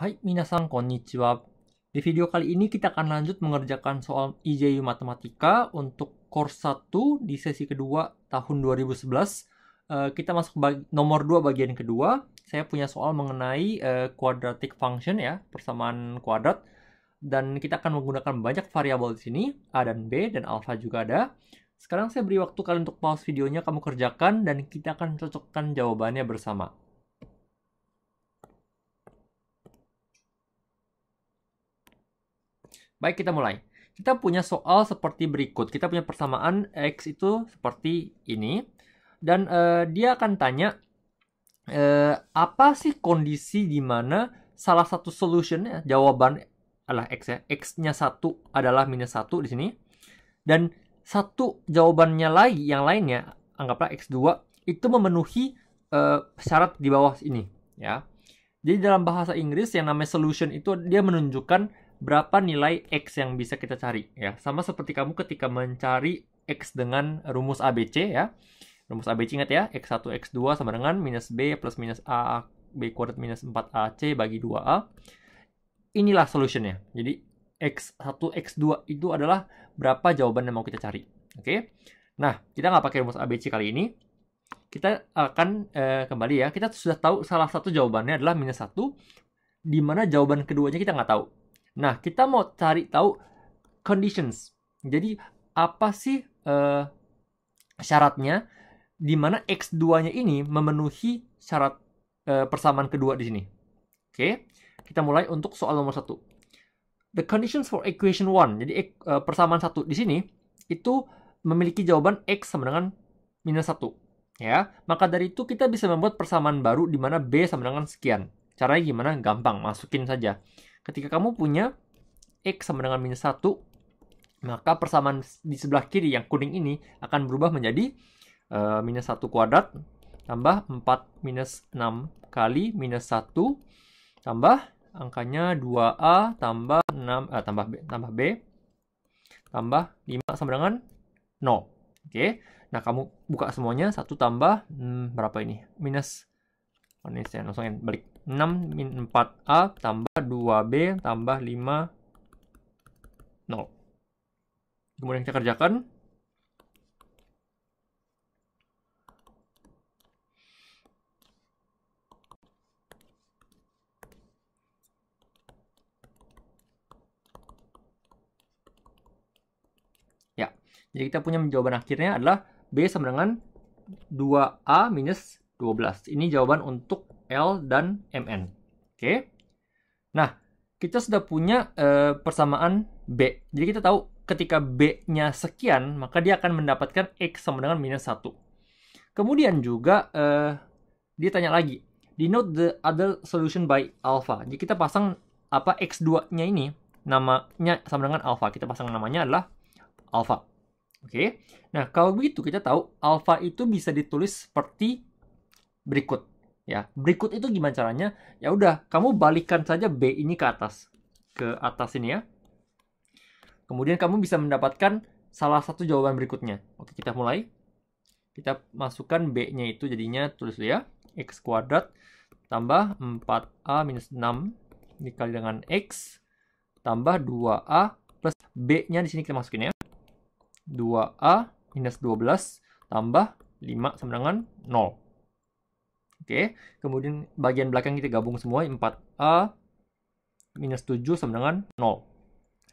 Hai, minasan konnichiwa. Di video kali ini kita akan lanjut mengerjakan soal IJU Matematika untuk course 1 di sesi kedua tahun 2011. Kita masuk nomor 2 bagian kedua. Saya punya soal mengenai quadratic function ya, persamaan kuadrat. Dan kita akan menggunakan banyak variabel di sini, A dan B dan alpha juga ada. Sekarang saya beri waktu kalian untuk pause videonya, kamu kerjakan dan kita akan cocokkan jawabannya bersama. Baik, kita mulai. Kita punya soal seperti berikut. Kita punya persamaan X itu seperti ini. Dan dia akan tanya, apa sih kondisi di mana salah satu solution, jawaban adalah X ya. X-nya 1 adalah minus 1 di sini. Dan satu jawabannya lagi, yang lainnya, anggaplah X2, itu memenuhi syarat di bawah ini. Ya. Jadi dalam bahasa Inggris yang namanya solution itu dia menunjukkan berapa nilai X yang bisa kita cari ya. Sama seperti kamu ketika mencari X dengan rumus ABC ya. Rumus ABC ingat ya, X1 X2 sama dengan minus B plus minus A B kuadrat minus 4AC bagi 2A. Inilah solutionnya. Jadi X1 X2 itu adalah berapa jawaban yang mau kita cari. Oke. Nah, kita nggak pakai rumus ABC kali ini. Kita akan kembali ya. Kita sudah tahu salah satu jawabannya adalah minus 1. Di mana jawaban keduanya kita nggak tahu. Nah, kita mau cari tahu conditions. Jadi, apa sih syaratnya di mana X2-nya ini memenuhi syarat persamaan kedua di sini. Oke, kita mulai untuk soal nomor 1. The conditions for equation 1. Jadi, persamaan 1 di sini itu memiliki jawaban X sama dengan minus 1. Ya, maka dari itu kita bisa membuat persamaan baru di mana B sama dengan sekian. Caranya gimana? Gampang, masukin saja. Ketika kamu punya X sama dengan minus 1, maka persamaan di sebelah kiri yang kuning ini akan berubah menjadi minus 1 kuadrat tambah 4 minus 6 kali minus 1 tambah angkanya 2A tambah 6 tambah B tambah 5 sama dengan 0. Oke. Nah, kamu buka semuanya 1 tambah berapa ini? Minus ini saya langsungin balik. 6 min 4A tambah 2B tambah 5 0. Kemudian kita kerjakan. Ya, jadi kita punya jawaban akhirnya adalah B sama dengan 2A minus 12. Ini jawaban untuk L dan MN. Oke. Nah, kita sudah punya persamaan B. Jadi kita tahu ketika B-nya sekian, maka dia akan mendapatkan X sama dengan minus 1. Kemudian juga dia tanya lagi, denote the other solution by alpha. Jadi kita pasang apa X2-nya ini, namanya sama dengan alpha. Kita pasang namanya adalah alpha. Oke. Nah, kalau begitu kita tahu alpha itu bisa ditulis seperti berikut. Ya, berikut itu gimana caranya? Ya udah, kamu balikan saja B ini ke atas ini ya. Kemudian kamu bisa mendapatkan salah satu jawaban berikutnya. Oke, kita mulai. Kita masukkan B-nya itu jadinya tulis dulu ya. X kuadrat tambah 4A minus 6 dikali dengan X tambah 2A plus B-nya di sini kita masukin ya. 2A minus 12 tambah 5 sama dengan 0. Oke, kemudian bagian belakang kita gabung semua, 4A minus 7 sama dengan 0.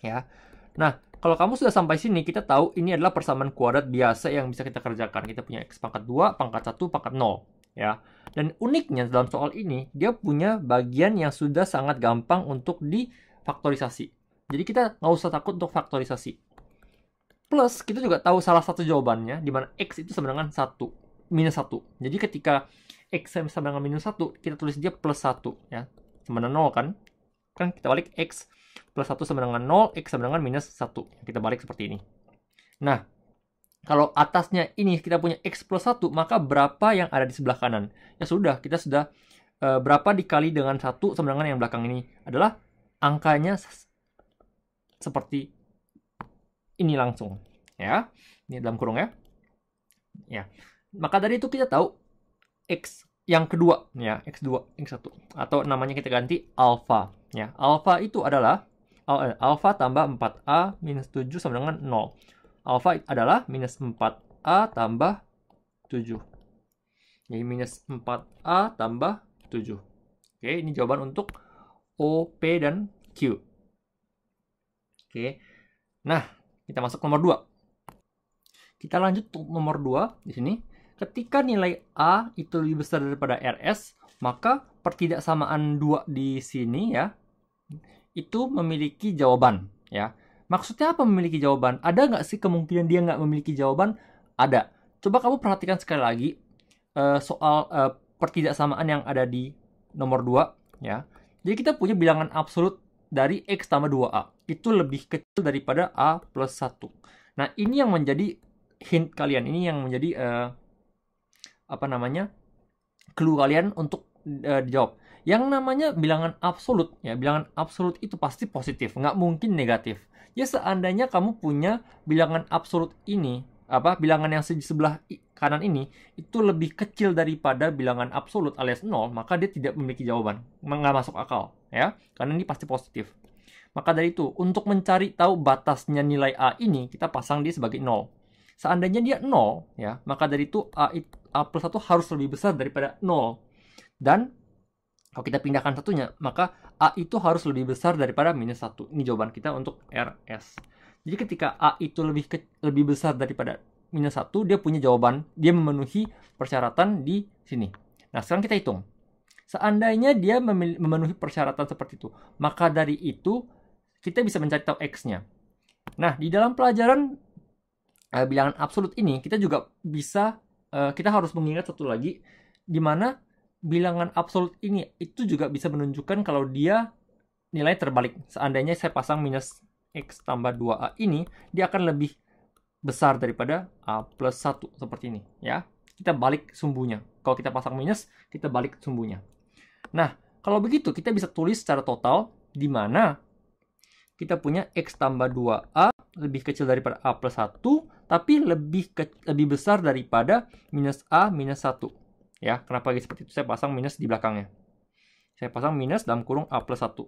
Ya. Nah, kalau kamu sudah sampai sini, kita tahu ini adalah persamaan kuadrat biasa yang bisa kita kerjakan. Kita punya X pangkat 2, pangkat 1, pangkat 0. Ya. Dan uniknya dalam soal ini, dia punya bagian yang sudah sangat gampang untuk difaktorisasi. Jadi kita nggak usah takut untuk faktorisasi. Plus, kita juga tahu salah satu jawabannya, di mana X itu sama dengan 1, minus 1. Jadi ketika X sama dengan minus 1, kita tulis dia plus 1. Ya. Sama dengan 0 kan? Kan kita balik X plus 1 sama dengan 0, X sama dengan minus 1. Kita balik seperti ini. Nah, kalau atasnya ini kita punya X plus 1, maka berapa yang ada di sebelah kanan? Ya sudah, kita sudah berapa dikali dengan 1 sama dengan yang belakang ini adalah angkanya seperti ini langsung. Ya, ini dalam kurung ya. Ya, maka dari itu kita tahu X yang kedua ya, X2, X1 atau namanya kita ganti alpha ya. Alpha itu adalah alpha tambah 4A minus 7 sama dengan 0. Alpha adalah minus 4A tambah 7. Jadi minus 4A tambah 7. Oke, ini jawaban untuk O, P, dan Q. Oke. Nah, kita masuk nomor 2. Kita lanjut untuk nomor 2 di sini. Ketika nilai A itu lebih besar daripada RS, maka pertidaksamaan 2 di sini ya, itu memiliki jawaban ya. Maksudnya apa memiliki jawaban? Ada nggak sih kemungkinan dia nggak memiliki jawaban? Ada. Coba kamu perhatikan sekali lagi soal pertidaksamaan yang ada di nomor 2 ya. Jadi kita punya bilangan absolut dari X tambah 2A. Itu lebih kecil daripada A plus 1. Nah, ini yang menjadi hint kalian. Ini yang menjadi clue kalian untuk dijawab. Yang namanya bilangan absolut ya, bilangan absolut itu pasti positif, nggak mungkin negatif. Ya seandainya kamu punya bilangan absolut ini, bilangan yang di sebelah kanan ini itu lebih kecil daripada bilangan absolut alias 0, maka dia tidak memiliki jawaban, nggak masuk akal ya, karena ini pasti positif. Maka dari itu, untuk mencari tahu batasnya nilai A ini, kita pasang dia sebagai 0. Seandainya dia 0 ya, maka dari itu A plus 1 harus lebih besar daripada 0. Dan kalau kita pindahkan satunya, maka A itu harus lebih besar daripada minus 1. Ini jawaban kita untuk RS. Jadi ketika A itu lebih besar daripada minus 1, dia punya jawaban, dia memenuhi persyaratan di sini. Nah, sekarang kita hitung. Seandainya dia memenuhi persyaratan seperti itu, maka dari itu kita bisa mencari tahu X-nya. Nah, di dalam pelajaran bilangan absolut ini, kita juga bisa, kita harus mengingat satu lagi, di mana bilangan absolut ini itu juga bisa menunjukkan kalau dia nilai terbalik. Seandainya saya pasang minus X tambah 2A ini, dia akan lebih besar daripada A plus 1, seperti ini. Ya, kita balik sumbunya. Kalau kita pasang minus, kita balik sumbunya. Nah, kalau begitu, kita bisa tulis secara total, di mana kita punya X tambah 2A lebih kecil daripada A plus 1, tapi lebih besar daripada minus A minus 1. Ya, kenapa seperti itu? Saya pasang minus di belakangnya. Saya pasang minus dalam kurung A plus 1.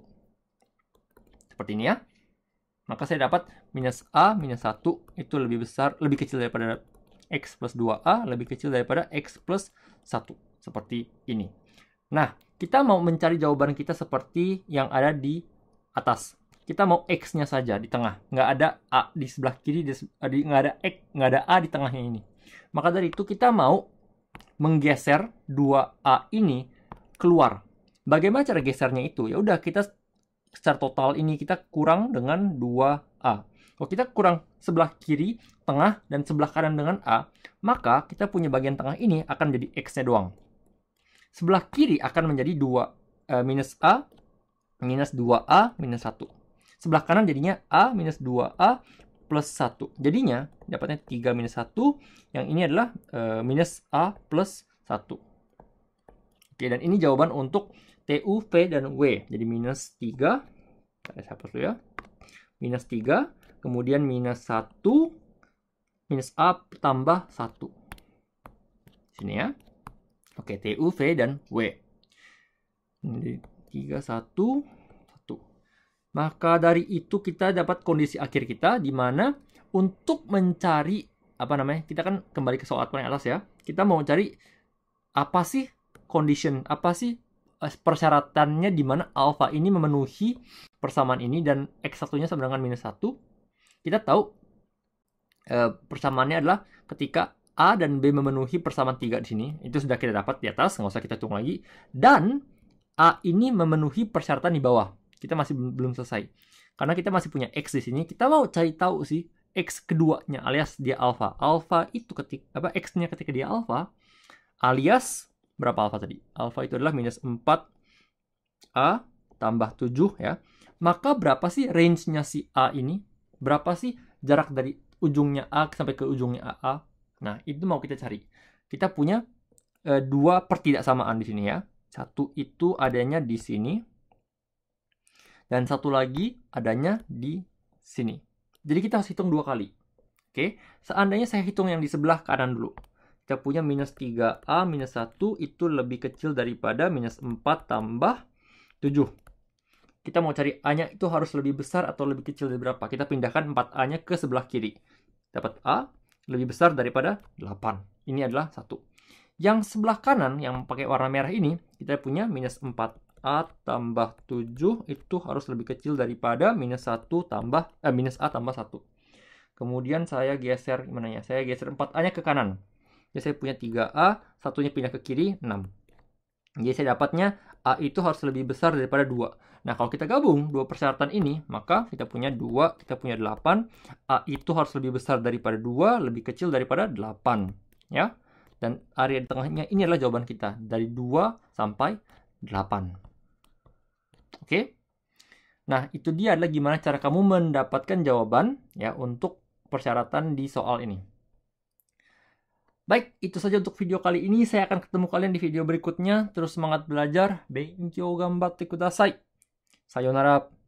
Seperti ini ya. Maka saya dapat minus A minus 1 itu lebih kecil daripada X plus 2A, lebih kecil daripada X plus 1. Seperti ini. Nah, kita mau mencari jawaban kita seperti yang ada di atas. Kita mau X-nya saja di tengah. Nggak ada A di sebelah kiri, nggak ada X, nggak ada A di tengahnya ini. Maka dari itu kita mau menggeser 2A ini keluar. Bagaimana cara gesernya itu? Ya udah, kita secara total ini kita kurang dengan 2A. Kalau kita kurang sebelah kiri, tengah, dan sebelah kanan dengan A, maka kita punya bagian tengah ini akan jadi X-nya doang. Sebelah kiri akan menjadi minus A, minus 2A, minus 1. Sebelah kanan jadinya A minus 2A plus 1. Jadinya dapatnya 3 minus 1. Yang ini adalah minus A plus 1. Oke, dan ini jawaban untuk TU, V, dan W. Jadi minus 3. Saya hapus dulu ya. Minus 3. Kemudian minus 1. Minus A tambah 1. Sini ya. Oke, TU, V, dan W. Jadi 3, 1. Maka dari itu kita dapat kondisi akhir kita, di mana untuk mencari kita kan kembali ke soal paling atas ya. Kita mau cari apa sih condition, apa sih persyaratannya di mana alpha ini memenuhi persamaan ini dan X1-nya sama dengan minus 1. Kita tahu persamaannya adalah ketika A dan B memenuhi persamaan 3 di sini. Itu sudah kita dapat di atas, nggak usah kita hitung lagi. Dan A ini memenuhi persyaratan di bawah. Kita masih belum selesai. Karena kita masih punya X di sini, kita mau cari tahu sih X keduanya alias dia alpha. Alpha itu X-nya ketika dia alpha alias berapa alpha tadi? Alpha itu adalah minus 4A tambah 7 ya. Maka berapa sih range-nya si A ini? Berapa sih jarak dari ujungnya A sampai ke ujungnya AA? Nah, itu mau kita cari. Kita punya dua pertidaksamaan di sini ya. Satu itu adanya di sini. Dan satu lagi adanya di sini. Jadi kita harus hitung 2 kali. Oke, seandainya saya hitung yang di sebelah kanan dulu. kita punya minus 3A minus 1 itu lebih kecil daripada minus 4 tambah 7. Kita mau cari A-nya itu harus lebih besar atau lebih kecil dari berapa? Kita pindahkan 4A-nya ke sebelah kiri. Dapat A lebih besar daripada 8. Ini adalah 1. Yang sebelah kanan yang pakai warna merah ini, kita punya minus 4A tambah 7 itu harus lebih kecil daripada minus A tambah 1. Kemudian saya geser, gimana ya? Saya geser 4A-nya ke kanan. Jadi saya punya 3A, satunya pindah ke kiri, 6. Jadi saya dapatnya A itu harus lebih besar daripada 2. Nah, kalau kita gabung dua persyaratan ini, maka kita punya 2, kita punya 8. A itu harus lebih besar daripada 2, lebih kecil daripada 8. Ya. Dan area di tengahnya ini adalah jawaban kita. Dari 2 sampai 8. Oke? Nah, itu dia adalah gimana cara kamu mendapatkan jawaban ya untuk persyaratan di soal ini. Baik, itu saja untuk video kali ini. Saya akan ketemu kalian di video berikutnya. Terus semangat belajar. Benkyou gambatte kudasai. Sayonara.